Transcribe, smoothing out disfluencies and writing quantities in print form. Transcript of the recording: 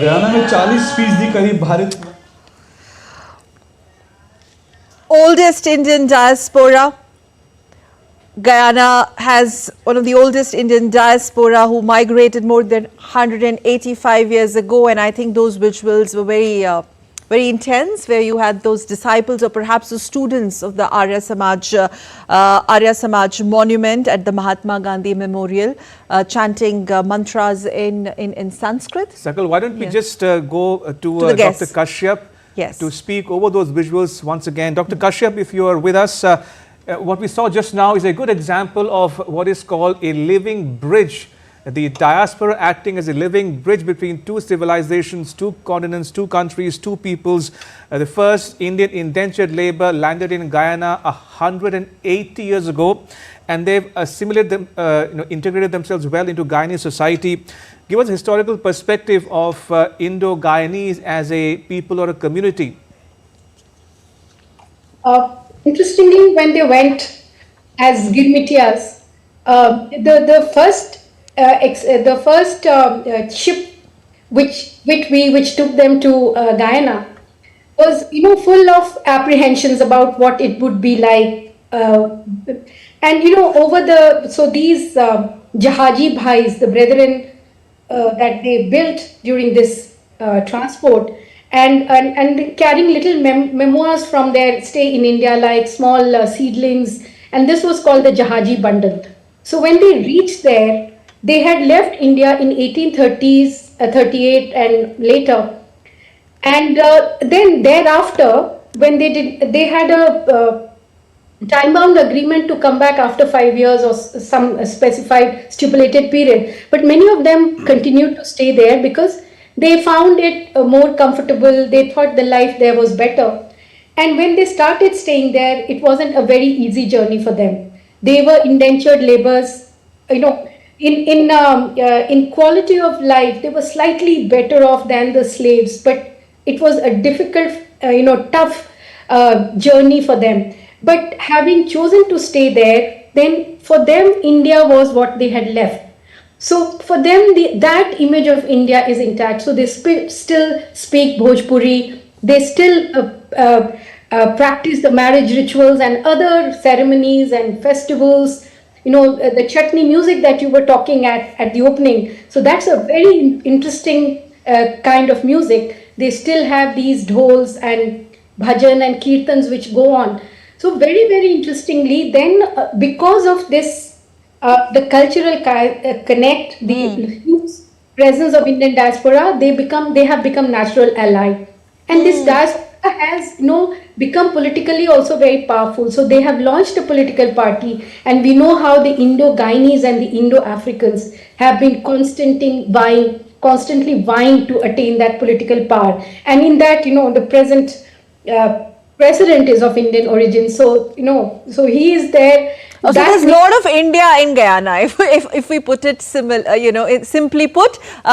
Guyana में 40% करीब Bharat oldest Indian diaspora. Guyana has one of the oldest Indian diaspora who migrated more than 185 years ago, and I think those visuals were very intense, where you had those disciples or perhaps the students of the Arya Samaj monument at the Mahatma Gandhi Memorial chanting mantras in Sanskrit. Sakal, why don't we just go to Dr. Kashyap to speak over those visuals once again. Dr. Kashyap, if you are with us, what we saw just now is a good example of what is called a living bridge. The diaspora acting as a living bridge between two civilizations, two continents, two countries, two peoples. The first Indian indentured labor landed in Guyana 180 years ago, and they've assimilated them, integrated themselves well into Guyanese society. Give us a historical perspective of Indo-Guyanese as a people or a community. Interestingly, when they went as Girmitias, the first ship which took them to Guyana was full of apprehensions about what it would be like, and these Jahaji Bhais, the brethren that they built during this transport, and carrying little memoirs from their stay in India, like small seedlings, and this was called the Jahaji bundle. So when they reached there, they had left India in 1830s, 38 and later, and then thereafter, when they had a time-bound agreement to come back after 5 years or some specified stipulated period, but many of them continued to stay there because they found it more comfortable. They thought the life there was better. And when they started staying there, it wasn't a very easy journey for them. They were indentured laborers. In quality of life, they were slightly better off than the slaves, but it was a difficult, tough journey for them. But having chosen to stay there, then for them, India was what they had left. So for them, that image of India is intact. So they still speak Bhojpuri. They still practice the marriage rituals and other ceremonies and festivals. The chutney music that you were talking at the opening. So that's a very interesting kind of music. They still have these dhols and bhajan and kirtans which go on. So very, very interestingly, then because of this, the cultural connect, the huge presence of Indian diaspora, they have become natural ally. And this diaspora has become politically also very powerful. So they have launched a political party, and we know how the Indo-Guyanese and the Indo-Africans have been constantly vying to attain that political power. And in that, the present president is of Indian origin. So, so he is there. So there's a lot of India in Guyana, if we put it simply put.